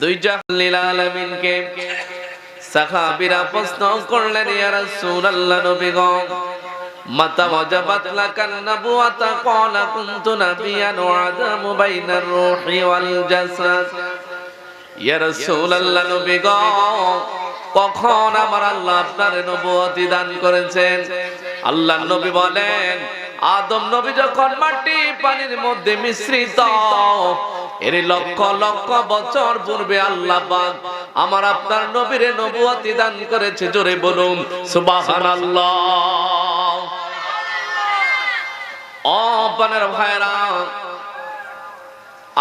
দুই জাহালিল আলামিনকে সাহাবীরা প্রশ্ন করলেন, ইয়া রাসূলুল্লাহ নবী গো, মাতা ওয়াজাবাত লাকান নবুওয়াতা ক্বালা কুনতু নাবিয়ান ওয়া আদামু বাইনার রূহি ওয়াল জাসাদ। ইয়া রাসূলুল্লাহ নবী গো, কখন আমার আল্লাহ আপনার নবুয়তি দান করেছেন? আল্লাহর নবী বলেন, আদম নবী যখন মাটি পানির মধ্যে মিশ্রিত, এর লক্ষ লক্ষ বছর পূর্বে আল্লাহ পাক আমার আপনার নবীরে নবুয়তি দান করেছে। জোরে বলুন সুবহানাল্লাহ। ও পানের ভাইরা,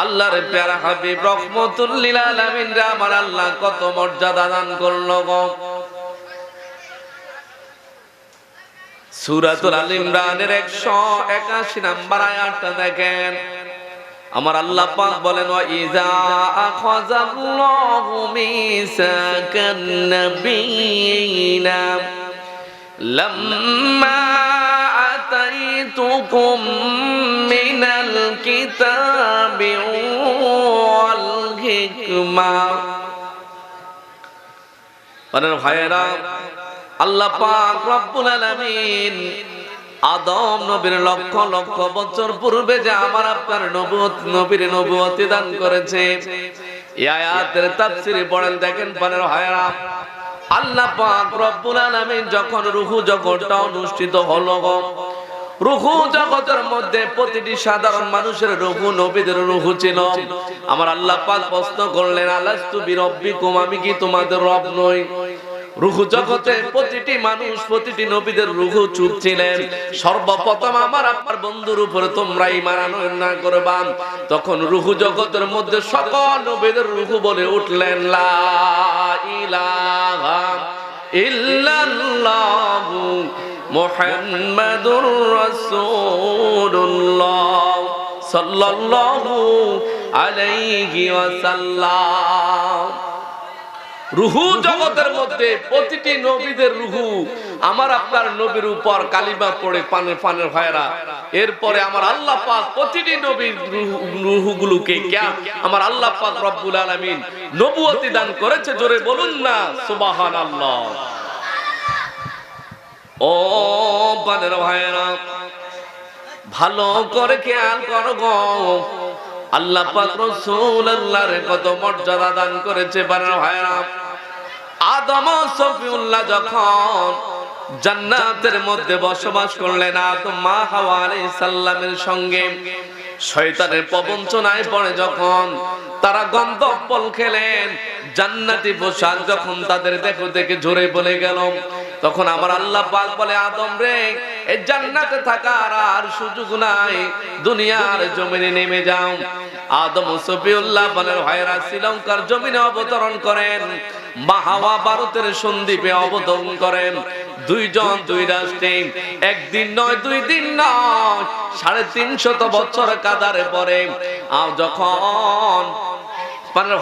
আল্লাহর প্যারা হাবিব রহমতুল লিল আলামিন রে আমার আল্লাহ কত মর্যাদা দান করলো গো। সূরাতুল আল ইমরানের 181 নম্বর আয়াতটা দেখেন, আমার আল্লাহ পাক বলেন, ওয়া ইযা আখাযাল্লাহু মিসাকান নাবিয়িনা লাম্মা আতাইতুকুম মিনাল কিতাবি ওয়াল হিকমা। মানে ভাইরা, আল্লাহ পাক রব্বুল আলামিন আদম নবীর লক্ষ লক্ষ বছর পূর্বে যে আমার আপনার নবীর নবুয়তি দান করেছে, এই আয়াতের তাফসীরে পড়েন দেখেন পানের ভাইরা, আল্লাহ পাক রব্বুল আলামিন যখন রূহু জগৎটা অনুষ্ঠিত হলো গো, রূহু জগতের মধ্যে প্রতিটি সাধারণ মানুষের রূহু নবীদের রূহু ছিল। আমার আল্লাহ পাক প্রশ্ন করলেন, আলাস্তু বিরব্বিকুম, আমি কি তোমাদের রব নই? রূহু জগতে প্রতিটি মানুষ প্রতিটি নবীদের রূহু চুপ ছিলেন। সর্বপ্রথম আমার আপনার বন্ধুর উপরে তোমরা ঈমান আনয়ন করবা। তখন রূহু জগতের মধ্যে সকল নবীদের রূহু বলে উঠলেন, লা ইলাহা ইল্লাল্লাহু মুহাম্মাদুর রাসূলুল্লাহ সাল্লাল্লাহু আলাইহি ওয়াসাল্লাম। রূহু জগতের মধ্যে প্রতিটি নবীদের রূহু আমার আপনার নবীর উপর কালিমা পড়ে পানের পানের ভাইরা, এরপরে আমার আল্লাহ পাক প্রতিটি নবীর রূহুগুলোকে আমার আল্লাহ পাক রব্বুল আলামিন নবুয়তি দান করেছে। জোরে বলুন না সুবহানাল্লাহ। ও পানের ভাইরা, ভালো করে খেয়াল করো গো, আল্লাহ পাক রাসূলুল্লাহর কত মর্যাদা দান করেছে পানের ভাইরা। আদম ও সফিউল্লাহ যখন জান্নাতের মধ্যে বসবাস করলেন, আদম মা হাওয়া আলাইহিস সালামের সঙ্গে শয়তানের প্রবঞ্চনায় পড়ে যখন তারা গন্ধফল খেলেন, জান্নাতি পোশাক যখন তাদের দেখে ঝরে পড়ে গেল, তখন আমার আল্লাহ পাক বলে, আদম রে, এই জান্নাতে থাকার আর সুযোগ নাই, দুনিয়ার জমিনে নেমে যাও। আদম ও সফিউল্লাহ বলেন, ভাইরা শ্রীলঙ্কার জমিনে অবতরণ করেন, মা হাওয়া ভারতের সন্দ্বীপে অবতরণ করেন। দুইজন দুই রাষ্ট্রে, একদিন নয় দুই দিন নয়, 350 বছর কাদারে পরে যখন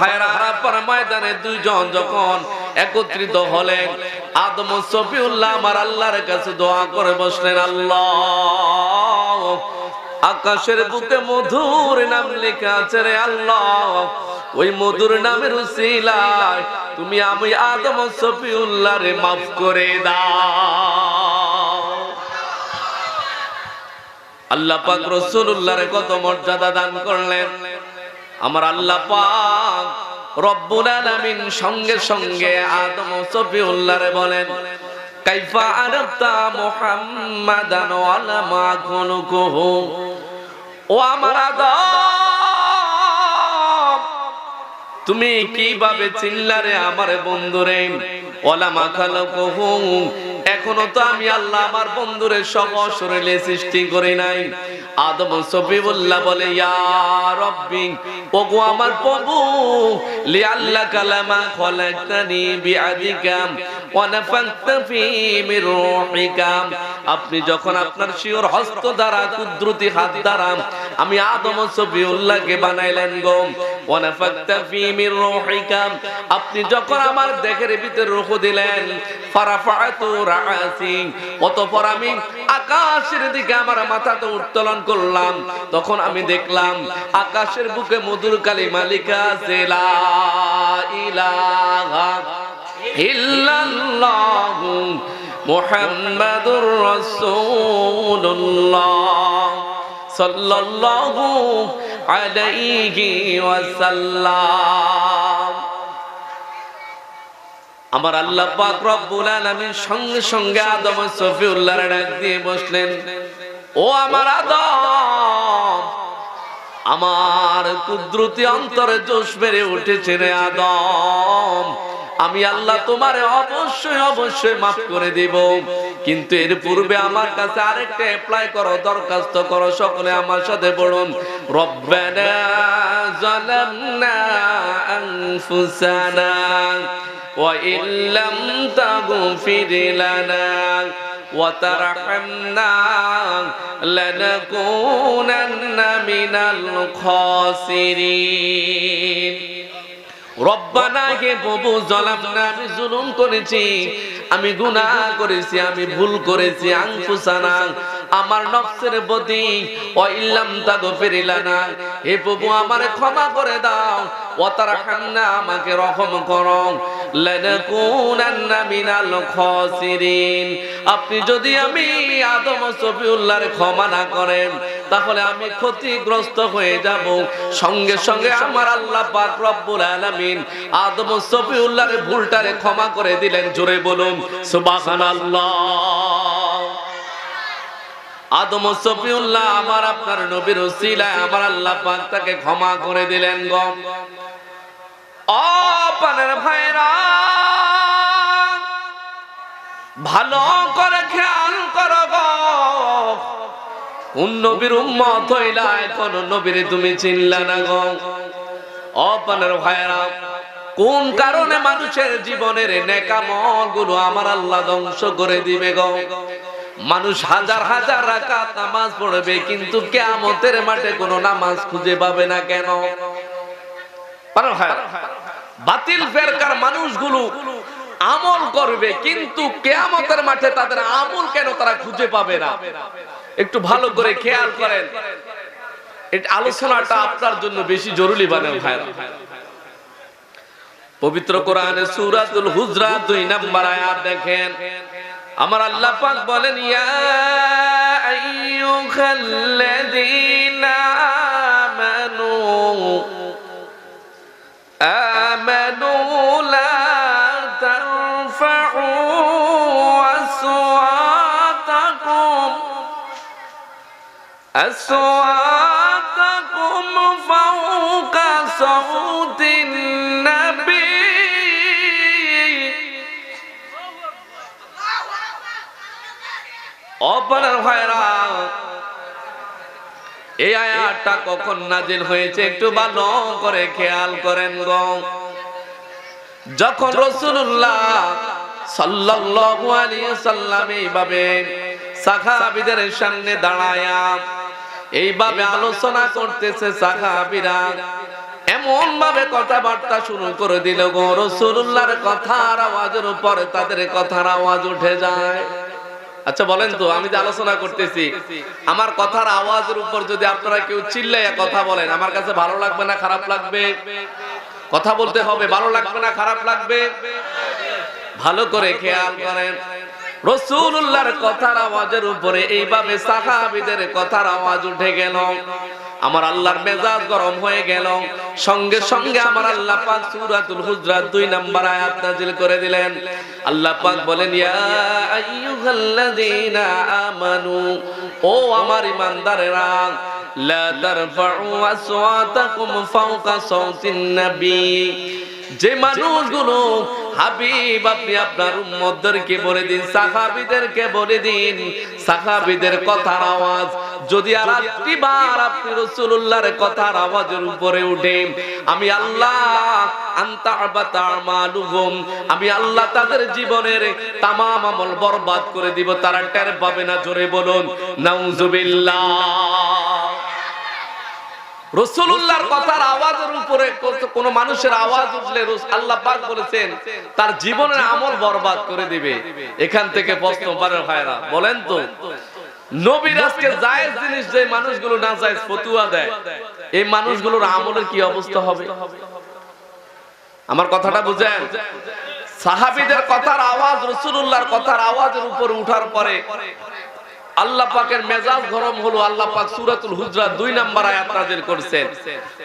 ভাইরা আরাফার ময়দানে দুইজন যখন একত্রিত হলেন, আদম ও সফিউল্লাহ আমার আল্লাহর কাছে দোয়া করে বসলেন, আল্লাহ, আকাশের বুকে মধুর নাম লেখা আছে রে আল্লাহ, ওই মধুর নামের উসিলায় তুমি আমি আদম ও সফিউল্লাহ রে মাফ করে দাও। আল্লাহ পাক রাসূলুল্লাহর কত মর্যাদা দান করলেন। আমার আল্লাহ পাক রব্বুল আলামিন সঙ্গে সঙ্গে আদম ও সফিউল্লাহরে বলেন, কাইফা আরাফতা মুহাম্মাদান ওয়া লা মাকুনুহু। ও আমার আদম, তুমি কিভাবে চিনলারে আমার বন্ধুরে? ওয়ালা মাখালাকুহু, এখনো তো আমি আল্লাহ আমার বন্ধুরে সশরীরে সৃষ্টি করি নাই। আদম ও সফিউল্লাহ বলে, ইয়া রাব্বি, ওগো আমার প্রভু, লিআল্লা কালামা খলাকতানি বিআদিকা ওয়া নাফাখতা ফী মির রূহিকা। আপনি যখন আপনার শিওর হস্ত দ্বারা কুদরতি হাত দ্বারা আমি আদম ও সফিউল্লাহকে বানাইলেন গো, ওয়া নাফাখতা ফী মির রূহিকা, আপনি যখন আমার দেহের ভিতরে রূহ দিলেন, ফারাফাতু রাআসি, অতঃপর আমি আকাশের দিকে আমার মাথাটা উত্তোলন করলাম, তখন আমি দেখলাম আকাশের বুকে মধুর কালিমা লেখা আছে, লা ইলাহা ইল্লাল্লাহু মুহাম্মাদুর রাসূলুল্লাহ সাল্লাল্লাহু আলাইহি ওয়াসাল্লাম। আমার আল্লাহ পাক রব্বুল আলামিন সঙ্গে সঙ্গে আদম ও সফিউল্লাহর ডাক দিয়ে বসলেন, ও আমার আদম, আমার কুদরতি অন্তরে জোশ বেড়ে উঠেছে রে আদম, আমি আল্লাহ তোমারে অবশ্যই অবশ্যই মাফ করে দিব, কিন্তু এর পূর্বে আমার কাছে আরেকটা অ্যাপ্লাই করো, দরখাস্ত করো। সকলে আমার সাথে বলুন, রব্বানা যালামনা আনফুসানা ওয়া ইল্লাম তাগফির লানা ওয়া তারহামনা লানাকুনান্না মিনাল খাসিরিন। রব্বানা, হে প্রভু, যালামনা, আমি জুলুম করেছি, আমি গুনাহ করেছি, আমি ভুল করেছি, আনফুসানা, আমার নফসের প্রতি, ওয়া ইল্লাম তাগফির লানা, হে প্রভু আমারে ক্ষমা করে দাও, ওয়া তারহামনা, আমাকে রহম করো, লানাকুনান্না মিনাল খাসিরিন। আপনি যদি আমি আদম ও সফিউল্লাহর ক্ষমা না করেন তাহলে আমি ক্ষতিগ্রস্ত হয়ে যাব। সঙ্গে সঙ্গে আমার আল্লাহ পাক রব্বুল আলামিন আদম ও সফিউল্লাহর ভুলটারে ক্ষমা করে দিলেন। জোরে বলুন সুবহানাল্লাহ। আদম ও সফিউল্লাহ আমার আপনার নবীর ওসিলায় আমার আল্লাহ পাক তাকে ক্ষমা করে দিলেন গো। ও পানের ভাইরা, ভালো করে খেয়াল করো গো, কোন নবীর উম্মত হইলা এখন নবীর তুমি চিনলা না গো। ও পানের ভাইরা, কোন কারণে মানুষের জীবনের নেকামল গুলো আমার আল্লাহ ধ্বংস করে দিবে গো। মানুষ হাজার হাজার রাকাত নামাজ পড়বে কিন্তু কিয়ামতের মাঠে কোনো নামাজ খুঁজে পাবে না কেন? বাতিল ফেরকার মানুষগুলো আমল করবে কিন্তু কিয়ামতের মাঠে তাদের আমল কেন তারা খুঁজে পাবে না? একটু ভালো করে খেয়াল করেন, এই আলোচনাটা আপনার জন্য বেশি জরুরি বানান ভাইরা। পবিত্র কোরআনে সূরাতুল হুজরাত 2 নম্বর আয়াত দেখেন, আমার আল্লাহ পাক বলেন, ইয়া আইয়ুহাল্লাযীনা আমানু লা তারফাউ আসওয়াতাকুম ফাওকা সাউতিন নবী। অপরার ভাইরা, এই আয়াতটা কখন নাজিল হয়েছে একটু ভালো করে খেয়াল করেন গো। যখন রাসূলুল্লাহ সাল্লাল্লাহু আলাইহি সাল্লাম এইভাবে সাহাবীদের সামনে দাঁড়ায়া এইভাবে আলোচনা করতেছে, সাহাবীরা এমন ভাবে কথাবার্তা শুরু করে দিল গো, রাসূলুল্লাহর কথার আওয়াজের উপরে তাদের কথার আওয়াজ উঠে যায়। আচ্ছা বলেন তো, আমি যে আলোচনা করতেছি আমার কথার আওয়াজের উপর যদি আপনারা কেউ চিল্লাইয়া কথা বলেন, আমার কাছে ভালো লাগবে না খারাপ লাগবে? কথা বলতে হবে, ভালো লাগবে না খারাপ লাগবে? ভালো করে খেয়াল করেন, রাসূলুল্লাহর কথার আওয়াজের উপরে এইভাবে সাহাবীদের কথার আওয়াজ উঠে গেল, আমার আল্লাহর মেজাজ গরম হয়ে গেল। সঙ্গে সঙ্গে আমার আল্লাহ পাক সূরাতুল হুজরাত 2 নম্বর আয়াত নাযিল করে দিলেন। আল্লাহ পাক বলেন, ইয়া আইয়ুহাল্লাযীনা আমানু, ও আমার ঈমানদারেরা, লা তারফাউ আসওয়াতাকুম ফাওকা সাউতিন নবী। যে মানুষগুলো হাবিব আপনি আপনার উম্মতদেরকে বলে দিন, সাহাবীদেরকে বলে দিন, সাহাবীদের কথার আওয়াজ যদি আর একবার আপনি রাসূলুল্লাহর কথার আওয়াজের উপরে উঠে, আমি আল্লাহ আনতাবাতামালুহুম, আমি আল্লাহ তাদের জীবনের তামাম আমল বরবাদ করে দিব, তারা টের পাবে না। জোরে বলুন নাউজুবিল্লাহ। রাসূলুল্লাহর কথার আওয়াজের উপরে কোন মানুষের আওয়াজ উঠলে আল্লাহ পাক বলেছেন তার জীবনের আমল বরবাদ করে দিবে। এখান থেকে প্রশ্ন পারে ভাইরা, বলেন তো নবীর আজকে জায়েজ জিনিস যে মানুষগুলো না জায়েজ ফতোয়া দেয়, এই মানুষগুলোর আমলের কি অবস্থা হবে? আমার কথাটা বুঝেন? সাহাবীদের কথার আওয়াজ রাসূলুল্লাহর কথার আওয়াজের উপরে উঠার পরে আল্লাহ পাকের মেজাজ গরম হলো। আল্লাহ পাক সূরাতুল হুজরাত 2 নম্বর আয়াত নাযিল করেছেন।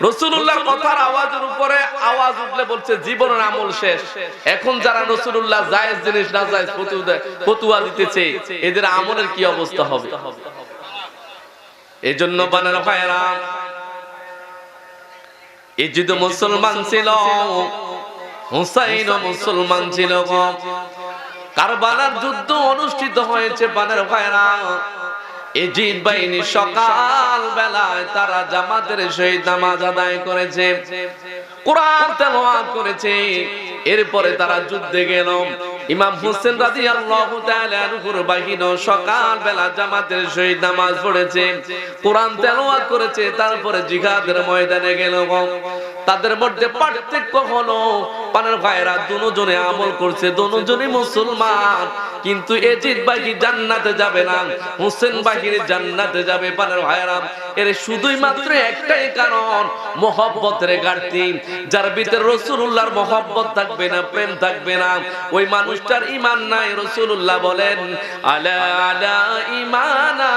রাসূলুল্লাহর কথার আওয়াজের উপরে আওয়াজ উঠলে বলছে জীবনের আমল শেষ। এখন যারা রাসূলুল্লাহ জায়েজ জিনিস না জায়েজ ফতোয়া দিতেছে, এদের আমলের কি অবস্থা হবে? এজন্য বানার ভাইরা, ইজিদ মুসলমান ছিল, হুসাইন মুসলমান ছিল। কারবালার যুদ্ধ অনুষ্ঠিত হয়েছে বানার ভাইরা। ইজিদ বাহিনী সকাল বেলায় তারা জামাতের সহিত নামাজ আদায় করেছে, কোরআন তেলাওয়াত করেছে। এরপরে তারা যুদ্ধে গেল। ইমাম হোসেন রাদিয়াল্লাহু তাআলা আনহুর বাহিনী সকাল বেলা জামাতের সহিত নামাজ পড়েছে, কোরআন তেলাওয়াত করেছে, তারপরে জিহাদের ময়দানে গেল। তাদের মধ্যে পার্থক্য হলো পানের ভাইরা দুজনে আমল করছে, দুজনই মুসলমান, কিন্তু এজিদ বাহিনী জান্নাতে যাবে না, হোসেন বাহিনী জান্নাতে যাবে। পানের ভাইরা, এর শুধুই মাত্র একটাই কারণ, মহব্বতের ঘাটতি। যার ভিতরে রাসূলুল্লাহর মহব্বত থাকবে না, প্রেম থাকবে না, ওই মানুষটার ঈমান নাই। রাসূলুল্লাহ বলেন আলা আলা ঈমানা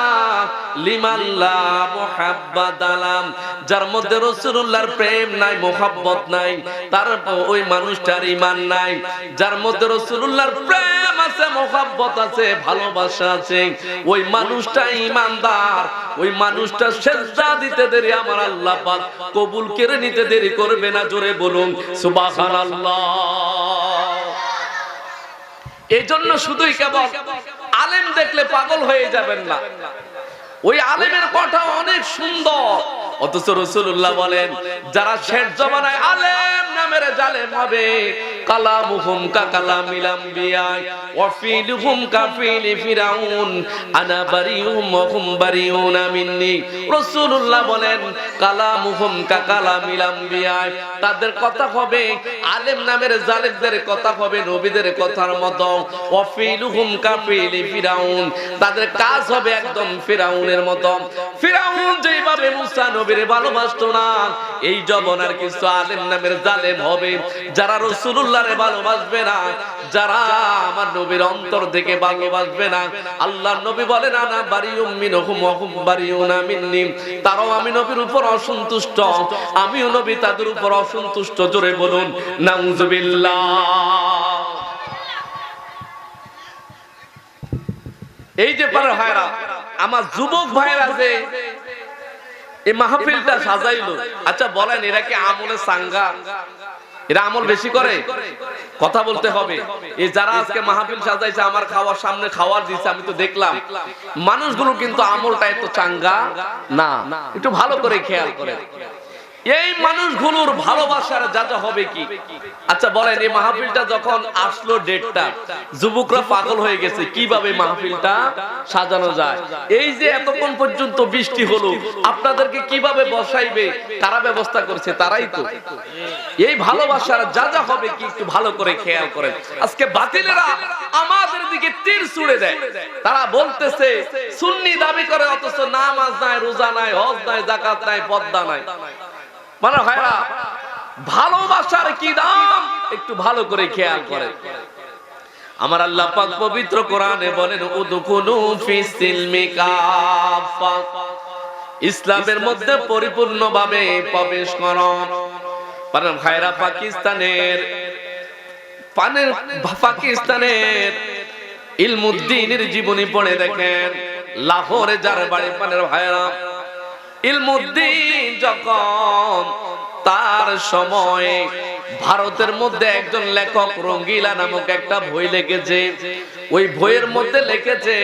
লিমান লা মুহাব্বাত আলাম। যার মধ্যে রাসূলুল্লাহর প্রেম নাই, মহব্বত নাই, তার ওই মানুষটার ঈমান নাই। যার মধ্যে রাসূলুল্লাহর প্রেম আছে, মহব্বত আছে, ভালোবাসা আছে, ওই মানুষটা ঈমানদার। ওই মানুষটা সিজদা দিতে দেরি আমার আল্লাহ পাক কবুল করে নিতে দেরি করবে না। জোরে বলুন সুবহানাল্লাহ। এজন্য শুধুই কেবল আলেম দেখলে পাগল হয়ে যাবেন না, ওই আলেমের কথা অনেক সুন্দর, অথচ রাসূলুল্লাহ বলেন যারা শেষ জমানায় আলেম নামের জালেম হবে, কালামুহুম কাকালামিল আমবিয়া ওয়া ফিলুহুম কাফিলি ফিরাউন আনা বারিউম ওয়া হুম বারিউনা মিন্নি। রাসূলুল্লাহ বলেন কালামুহুম কাকালামিল আমবিয়া, তাদের কথা হবে আলেম নামের জালেমদের কথা হবে নবীদের কথার মতো। ওয়া ফিলুহুম কাফিলি ফিরাউন, তাদের কাজ হবে একদম ফিরাউনের মতো। ফিরাউন যেভাবে মুসা নবীরে ভালোবাসতো না, এই জমানার কিছু আলেম নামের জালেম হবে যারা রাসূলুল্লাহরে ভালোবাসবে না, যারা আমার নবীর অন্তর থেকে ভালোবাসবে না। আল্লাহর নবী বলেন আনা বারিউম মিনহুম ওয়া হুম বারিউনা মিন্নি, তারাও আমি নবীর উপর অসন্তুষ্ট, আমিও নবী তাদের উপর অসন্তুষ্ট। জোরে বলুন নাউযুবিল্লাহ। এই যে পারে ভাইরা, আমার যুবক ভাইরা যে এই মাহফিলটা সাজাইলো, আচ্ছা বলেন এরা কি আমলে সাঙ্গা? এরা আমল বেশি করে? কথা বলতে হবে। এই যারা আজকে মাহফিল সাজাইছে, আমার খাওয়ার সামনে খাওয়ার দিচ্ছে, আমি তো দেখলাম মানুষগুলো কিন্তু আমলটা এত চাঙ্গা না। একটু ভালো করে খেয়াল করে এই মানুষগুলোর ভালোবাসার যা হবে কি। আচ্ছা বলেন এই মাহফিলটা যখন আসলো ডেটটা, যুবকরা পাগল হয়ে গেছে কিভাবে মাহফিলটা সাজানো যায়। এই যে এতক্ষণ পর্যন্ত বৃষ্টি হলো, আপনাদেরকে কিভাবে বসাইবে কারা ব্যবস্থা করছে? তারাই তো। এই ভালোবাসার যা হবে কি একটু ভালো করে খেয়াল করেন। আজকে বাতিলেরা আমাদের দিকে তীর ছুড়ে দেয়, তারা বলতেছে সুন্নি দাবি করে, অথচ নামাজ নাই, রোজা নাই, হজ নাই, যাকাত নাই, পর্দা নাই। মানে ভাইরা ভালোবাসার কি দাম একটু ভালো করে খেয়াল করে। আমার আল্লাহ পাক পবিত্র কোরআনে বলেন উদখুলু ফিস সিলমি কাফা, ইসলামের মধ্যে পরিপূর্ণভাবে প্রবেশ করো। মানে ভাইরা পাকিস্তানের ইলমুদ্দিনের জীবনী পড়ে দেখেন, লাহোরে যার বাড়ি পানের ভাইরা, ইলমুদ্দিন যখন তার সময়ে ভারতের মধ্যে একজন লেখক রঙ্গিলা নামক একটা বই লিখেছে, ওই বইয়ের মধ্যে লিখেছে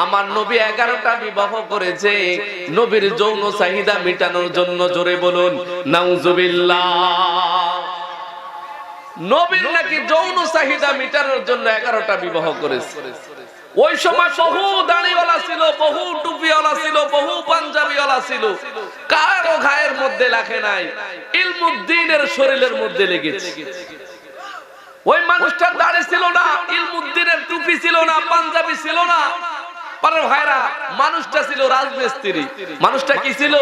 আমার নবী 11টা বিবাহ করেছে নবীর যৌন চাহিদা মেটানোর জন্য। জোরে বলুন নাউযুবিল্লাহ। নবীর নাকি যৌন চাহিদা মেটানোর জন্য 11টা বিবাহ করেছে। ওই সময় বহু দাড়িওয়ালা ছিল, বহু টুপিওয়ালা ছিল, বহু পাঞ্জাবিওয়ালা ছিল, কারো গায়ের মধ্যে লেখে নাই, ইলমুদ্দিনের শরীরের মধ্যে লেগেছে। ওই মানুষটার দাড়ি ছিল না, ইলমুদ্দিনের টুপি ছিল না, পাঞ্জাবি ছিল না। পারে ভাইরা মানুষটা ছিল রাজমিস্ত্রি। মানুষটা কি ছিল?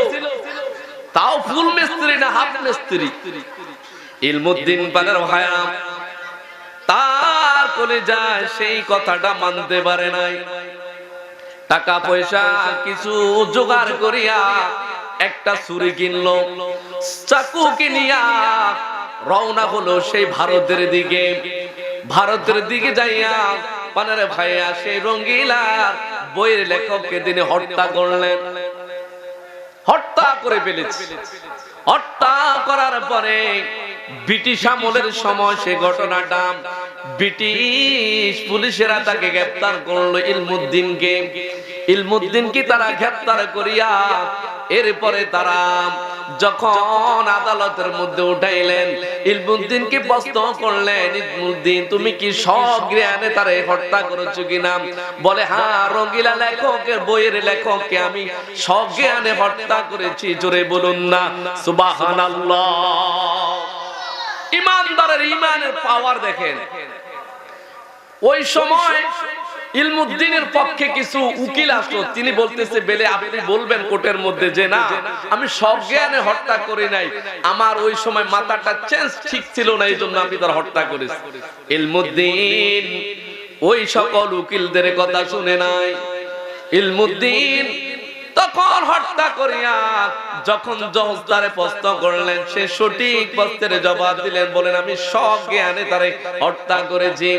তাও ফুল মিস্ত্রি না, হাফ মিস্ত্রি। ইলমুদ্দিন পানের ভাইয়া তার কলিজায় সেই কথাটা মানতে পারে নাই। টাকা পয়সা কিছু জোগাড় করিয়া একটা ছুরি কিনলো, চাকু কিনিয়া রওনা হলো সেই ভারতের দিকে। ভারতের দিকে যাইয়া পানের ভাইয়া সেই রঙ্গিলার বইয়ের লেখককে তিনি হত্যা করলেন, হত্যা করে ফেলেছে। হত্যা করার পরে ব্রিটিশ আমলের সময় সে ঘটনাটা ব্রিটিশ পুলিশেরা তাকে গ্রেফতার করলো ইলমুদ্দিনকে। ইলমুদ্দিনকে তারা গ্রেফতার করিয়া এরপরে তারা যখন আদালতের মধ্যে উঠাইলেন, ইলমুদ্দিনকে প্রশ্ন করলেন, ইলমুদ্দিন তুমি কি সজ্ঞানে তারে হত্যা করেছো কিনা? বলে হ্যাঁ, রঙ্গিলা লেখকের বইয়ের লেখককে আমি সজ্ঞানে হত্যা করেছি। জোরে বলুন না সুবহানাল্লাহ। ইমানদারের ইমানের পাওয়ার দেখেন। ওই সময় ইলমুদ্দিনের পক্ষে কিছু উকিল আসলো, তিনি বলতেছে বেলে আপনি বলবেন কোর্টের মধ্যে যে না আমি সজ্ঞানে হত্যা করি নাই, আমার ওই সময় মাথাটা চেঞ্জ ঠিক ছিল না, এই জন্য আমি তার হত্যা করেছি। ইলমুদ্দিন ওই সকল উকিলদের কথা শুনে নাই। ইলমুদ্দিন তখন হত্যা করিয়া যখন জজ তারে প্রশ্ন করলেন, সে সঠিক প্রশ্নের জবাব দিলেন, বলেন আমি সজ্ঞানে তারে হত্যা করেছি।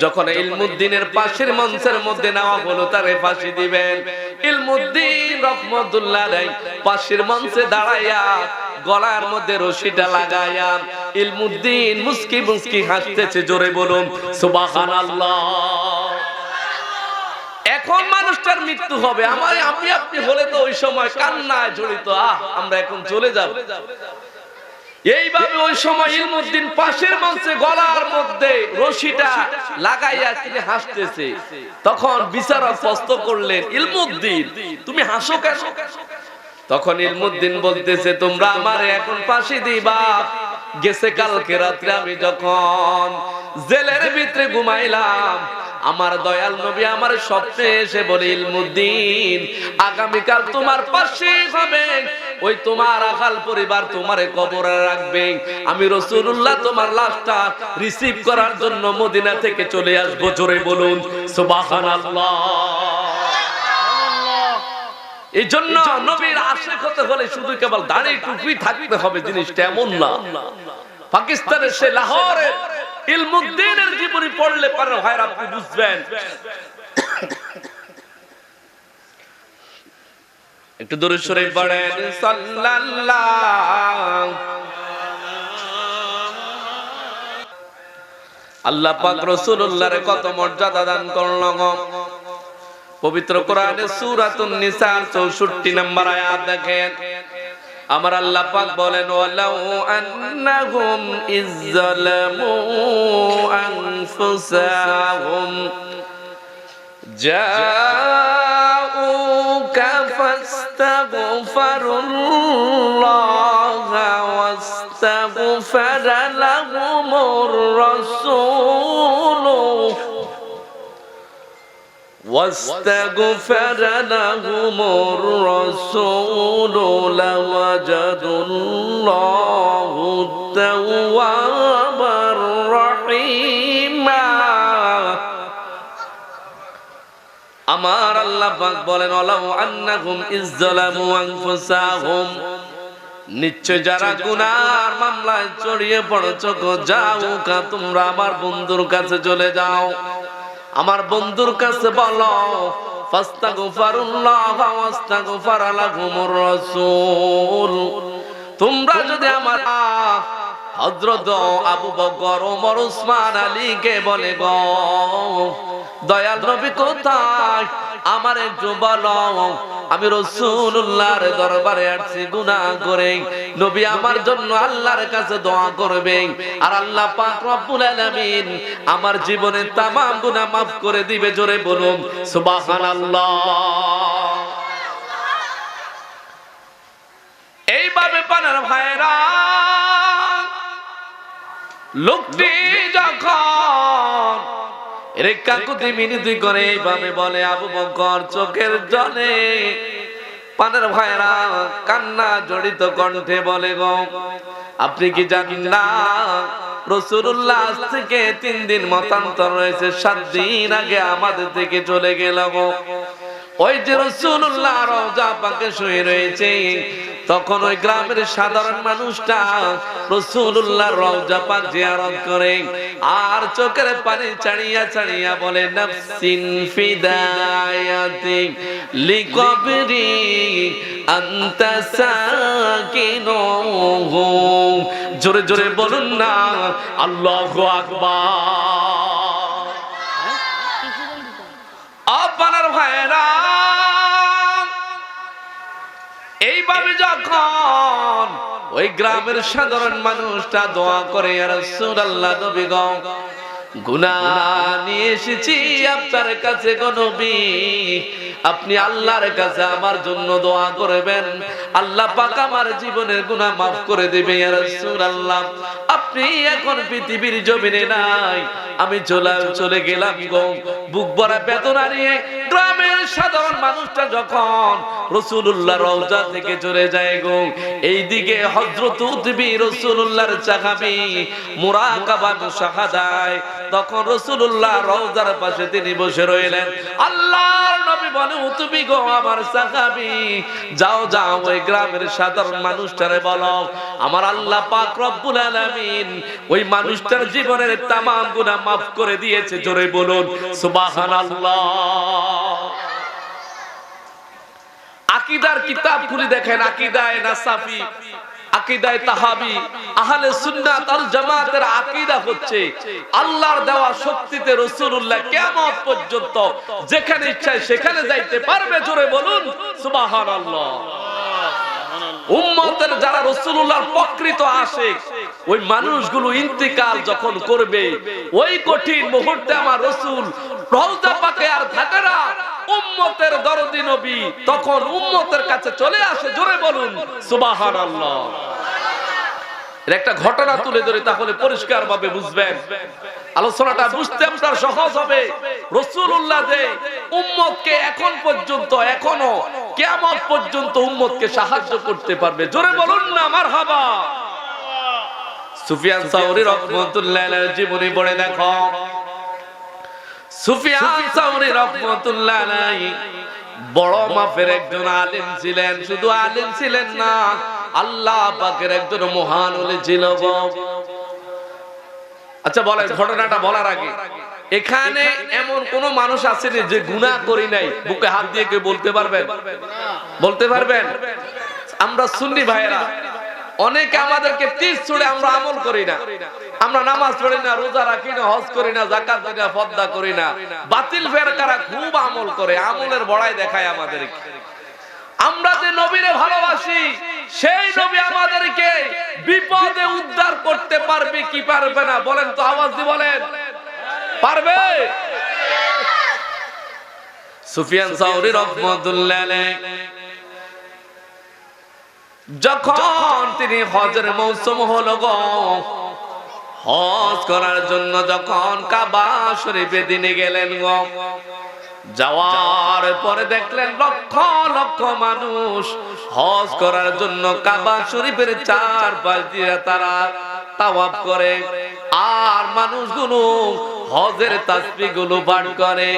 যখন ইলমুদ্দিনের পাশের মঞ্চের মধ্যে নেওয়া হলো তারে ফাঁসি দিবেন, ইলমুদ্দিন রহমতুল্লাহ আলাইহি পাশের মঞ্চে দাঁড়াইয়া গলার মধ্যে রশিটা লাগাইয়া ইলমুদ্দিন মুস্কি মুস্কি হাসতেছে। জোরে বলুন সুবহানাল্লাহ। এখন মানুষটার মৃত্যু হবে, আমার আপনি হলে তো ওই সময় কান্নায় জড়িত, আমরা এখন চলে যাব। এইভাবে ওই সময় ইলমুদ্দিন পাশের মঞ্চে গলার মধ্যে রশিটা লাগাইয়া তিনি হাসতেছে। তখন বিচারক প্রশ্ন করলেন, ইলমুদ্দিন তুমি হাসো কেন? তখন ইলমুদ্দিন বলতেছে, তোমরা আমারে এখন ফাঁসি দিবা, গেছে কালকে রাত্রে আমি যখন জেলের ভিতরে ঘুমাইলাম, আমার দয়াল নবী আমার স্বপ্নে এসে বলে, ইলমুদ্দিন আগামীকাল তোমার পাশে হবে, ওই তোমার আকাল পরিবার তোমারে কবরে রাখবে, আমি রাসূলুল্লাহ তোমার লাশটা রিসিভ করার জন্য মদিনা থেকে চলে আসবো। জোরে বলুন সুবহানাল্লাহ। এই জন্য নবীর আশিক হতে হলে শুধু কেবল দাড়ি টুপি থাকতে হবে, জিনিসটা এমন না। পাকিস্তানের সে লাহোরের ইলমুদ্দিনের জীবনী পড়লে পারে ভাইরা আপনি বুঝবেন। একটু দরুদ শরীফ পড়েন, সাল্লাল্লাহু। আল্লাহ পাক রাসূলুল্লাহর কত মর্যাদা দান করলো গো। পবিত্র কোরআনে সূরাতুন নিসা 64 নম্বর আয়াত দেখেন, আমার আল্লাহ পাক বলেন, ওয়ালাউ আন্নাহুম ইযলামু আনফুসাহুম জাউকা ফাস্তাগফিরুল্লাহা ওয়াস্তাগফারা লাহুমুর রাসূল واستغفر لهم الرسول لوجدوا الله توابا رحيما। আমার আল্লাহ পাক বলেন, ওয়ালাউ আন্নাহুম ইযলামু আনফুসাহুম, নিশ্চয় যারা গুনার মামলায় জড়িয়ে পড়েছো, যাও কা তোমরা আমার বন্ধুর কাছে চলে যাও, আমার বন্ধুর কাছে বলো, ফাস্তাগফিরুল্লাহ ওয়াস্তাগফারা লাহুমুর রাসূল, তোমরা যদি আমার হযরত আবু বকর, ওমর, উসমান, আলীকে বলে গো দয়াল নবী কোথায়, আমার একটু বলো, আমি রাসূলুল্লাহর দরবারে আসছি গুনাহ করে, নবী আমার জন্য আল্লাহর কাছে দোয়া করবেন, আর আল্লাহ পাক রব্বুল আলামিন আমার জীবনের तमाम গুনাহ maaf করে দিবে। জোরে বলুন সুবহানাল্লাহ। এইভাবে পানার ভাইরা লোকটি যখন রেখাকুতি মিনতি করে এইভাবে বলে, আবু বকর চোখের জলে পানের ভাইরা কান্না জড়িত কণ্ঠে বলে গো আপনি কি জানেন না রাসূলুল্লাহ আজ থেকে 3 দিন মতান্তর রয়েছে, 7 দিন আগে আমাদের থেকে চলে গেল গো। ওই যে রাসূলুল্লাহ রওজা পাকে শুয়ে রয়েছে, তখন ওই গ্রামের সাধারণ মানুষটা রাসূলুল্লাহ রওজা পাক জিয়ারত করে আর চোখের পানি ছাড়িয়া ছাড়িয়া বলে নাফসিন ফিদায়াতি লিকবরি আনতা সাকিনুহু। জোরে জোরে বলুন না আল্লাহু আকবার। আপনার ভাইরা এইভাবে যখন ওই গ্রামের সাধারণ মানুষটা দোয়া করে, ইয়া রাসূলুল্লাহ নবী গো, গুনাহ নিয়ে এসেছি আপনার কাছে গো নবী, আপনি আল্লাহর কাছে আমার জন্য দোয়া করবেন, আল্লাহ পাক আমার জীবনের গুনাহ maaf করে দিবে। ইয়া রাসূলুল্লাহ আপনি এখন পৃথিবীর জমিনে নাই, আমি চলে গেলাম গো। বুক ভরা বেদনা নিয়ে গ্রামের সাধারণ মানুষটা যখন রাসূলুল্লাহ রওজা থেকে চলে যায় গো, এইদিকে হযরত উতবী রাসূলুল্লাহর সাহাবী মুরাকাবা মুশাহাদায়, তখন রাসূলুল্লাহ রওজার পাশে তিনি বসে রইলেন। আল্লাহর নবী বলে, উতবী গো আমার সাহাবী, যাও যাও ওই গ্রামের সাধারণ মানুষটারে বলো আমার আল্লাহ পাক রব্বুল আলামিন ওই মানুষটার জীবনের तमाम গুনাহ maaf করে দিয়েছে। জোরে বলুন সুবহানাল্লাহ। আকীদার কিতাব খুলে দেখেন, আকীদায়ে নাসাফি, আকীদায়ে তাহাবি, আহলে সুন্নাত ওয়াল জামাতের আকীদা হচ্ছে আল্লাহর দেওয়া শক্তিতে রাসূলুল্লাহ কিয়ামত পর্যন্ত যেখানে ইচ্ছা সেখানে যাইতে পারবে। জোরে বলুন সুবহানাল্লাহ। উম্মতের যারা রাসূলুল্লাহর প্রকৃত আশিক, ওই মানুষগুলো ইন্তিকাল যখন করবে, ওই কঠিন মুহূর্তে আমার রাসূল রওজা পাকে আর থাকে না, উম্মতের দরদি নবী তখন উম্মতের কাছে চলে আসে। জোরে বলুন সুবহানাল্লাহ। এর একটা ঘটনা তুলে ধরে তাহলে পরিষ্কার ভাবে বুঝবেন, আলোচনাটা বুঝতে আপনার সহজ হবে। রাসূলুল্লাহ যে উম্মতকে এখন পর্যন্ত এখনো কিয়ামত পর্যন্ত উম্মতকে সাহায্য করতে পারবে। জোরে বলুন না মারহাবা। সুফিয়ান সাওরী রাহমাতুল্লাহ আলাইহির জীবনী পড়ে দেখো। সুফিয়ান সাওরী রাহমাতুল্লাহ আলাইহি বড় মাপের একজন আলেম ছিলেন। শুধু আলেম ছিলেন না, আল্লাহ পাকের একজন মহান ওলি ছিল। আচ্ছা বলেন, ঘটনাটা বলার আগে এখানে এমন কোন মানুষ আছেন যে গুনাহ করি নাই? বুকে হাত দিয়ে কেউ বলতে পারবেন? বলতে পারবেন? আমরা সুন্নি ভাইয়েরা অনেকে আমাদেরকে তীর ছুড়ে আমরা আমল করি না, আমরা নামাজ পড়ি না, রোজা রাখি না, হজ করি না, যাকাত দিই না, পর্দা করি না। বাতিল ফেরকারা খুব আমল করে, আমলের বড়াই দেখায় আমাদেরকে। আমরা যে নবীরে ভালোবাসি, সেই নবী আমাদেরকে বিপদে উদ্ধার করতে পারবে কি পারবে না? বলেন তো, আওয়াজ দিয়ে বলেন, পারবে? সুফিয়ান সাওরী রাহমাতুল্লাহ আলাইহি যখন তিনি হজের মৌসুম হলো গো, হজ করার জন্য যখন কাবা শরীফে তিনি গেলেন গো, যাওয়ার পরে দেখলেন লক্ষ লক্ষ মানুষ হজ করার জন্য কাবা শরীফের চারপাশ দিয়ে তারা তাওয়াফ করে, আর মানুষগুলো হজের তাসবিহ গুলো পাঠ করে।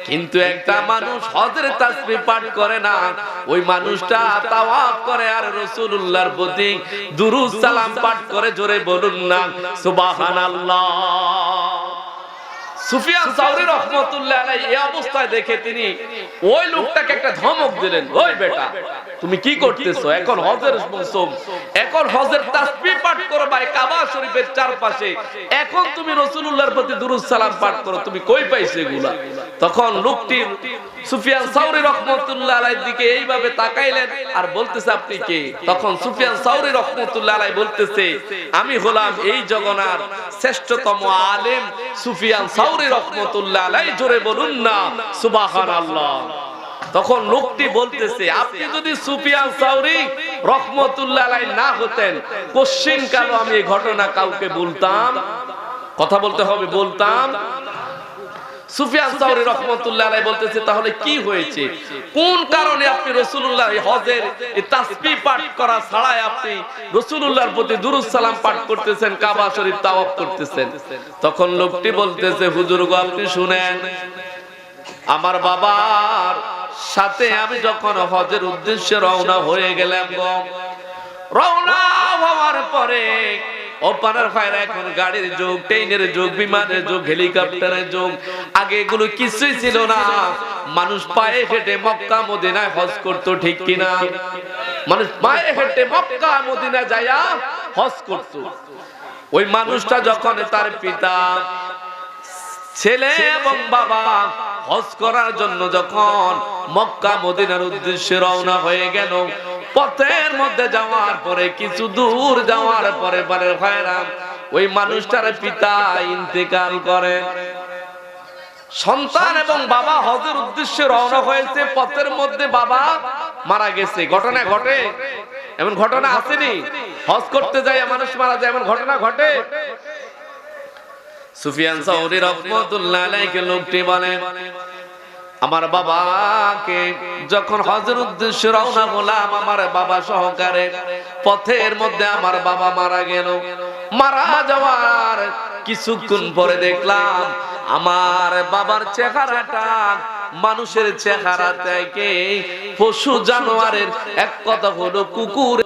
কিন্তু একটা মানুষ হজের তাসবিহ পাঠ করে না, ওই মানুষটা তাওয়াফ করে আর রাসূলুল্লাহর প্রতি দুরূদ সালাম পাঠ করে। জোরে বলুন না সুবহানাল্লাহ। সুফিয়ান সাওরী রাহমাতুল্লাহ আলাইহি এই অবস্থায় দেখে তিনি ওই লোকটাকে একটা ধমক দিলেন, ওই বেটা তুমি কি করতেছো? এখন হজের মৌসুম, এখন হজের তাসবিহ পাঠ করবা কাবা শরীফের চারপাশে, এখন তুমি রাসূলুল্লাহর প্রতি দুরূদ সালাম পাঠ করো, তুমি কই পাইছো এগুলা? তখন লোকটি সুফিয়ান সাওরী রাহমাতুল্লাহ আলাইহির দিকে এইভাবে তাকাইলেন আর বলতেছে, আপনি কে? তখন সুফিয়ান সাওরী রাহমাতুল্লাহ আলাইহি বলতেছে, আমি হলাম এই জগনার শ্রেষ্ঠতম আলেম সুফিয়ান সাওরী রাহমাতুল্লাহ আলাইহি। জোরে বলুন না সুবহানাল্লাহ। তখন লোকটি বলতেছে, আপনি যদি সুফিয়ান সাওরী রাহমাতুল্লাহ আলাইহি না হতেন, কোশ্চিন কালো আমি এই ঘটনা কাউকে বলতাম? কথা বলতে হবে, বলতাম। সুফিয়ান সাউরি রাহমাতুল্লাহ আলাইহি বলতেছে তাহলে কি হয়েছে, কোন কারণে আপনি রাসূলুল্লাহ হজের এই তাসবিহ পাঠ করা ছাড়াই আপনি রাসূলুল্লাহর প্রতি দুরূদ সালাম পাঠ করতেছেন, কাবা শরীফ তাওয়াফ করতেছেন? তখন লোকটি বলতেছে হুজুর গো আপনি শুনেন, আমার বাবার সাথে আমি যখন হজের উদ্দেশ্যে রওনা হয়ে গেলাম গো, রওনা হওয়ার পরে ওপারের ফায়রা এখন গাড়ির যুগ, ট্রেনের যুগ, বিমানের যুগ, হেলিকপ্টারের যুগ। আগে এগুলো কিছুই ছিল না। মানুষ পায়ে হেঁটে মক্কা মদিনায় হজ করতো, ঠিক কিনা? মানুষ পায়ে হেঁটে মক্কা মদিনা যায়া হজ করতো। ওই মানুষটা যখন তার পিতা, ছেলে এবং বাবা হজ করার জন্য যখন মক্কা মদিনার উদ্দেশ্যে রওনা হয়ে গেল, পথের মধ্যে যাওয়ার পরে কিছু দূর যাওয়ার পরে বারের ভাইরা ওই মানুষটার পিতা ইন্তেকাল করে। সন্তান এবং বাবা হজের উদ্দেশ্যে রওনা হয়েছে, পথের মধ্যে বাবা মারা গেছে। ঘটনা ঘটে, এমন ঘটনা আসেনি? হজ করতে যায় মানুষ মারা যায়, এমন ঘটনা ঘটে। সুফিয়ান সাউরি রাহমাতুল্লাহ আলাইহি লোকটি বলে, আমার বাবাকে যখন হজের উদ্দেশ্যে রওনা হলাম, আমার বাবা সহকারে পথের মধ্যে আমার বাবা মারা গেল। মারা যাওয়ার কিছুক্ষণ পরে দেখলাম আমার বাবার চেহারাটা মানুষের চেহারা থেকে পশু জানোয়ারের, এক কথা হলো কুকুর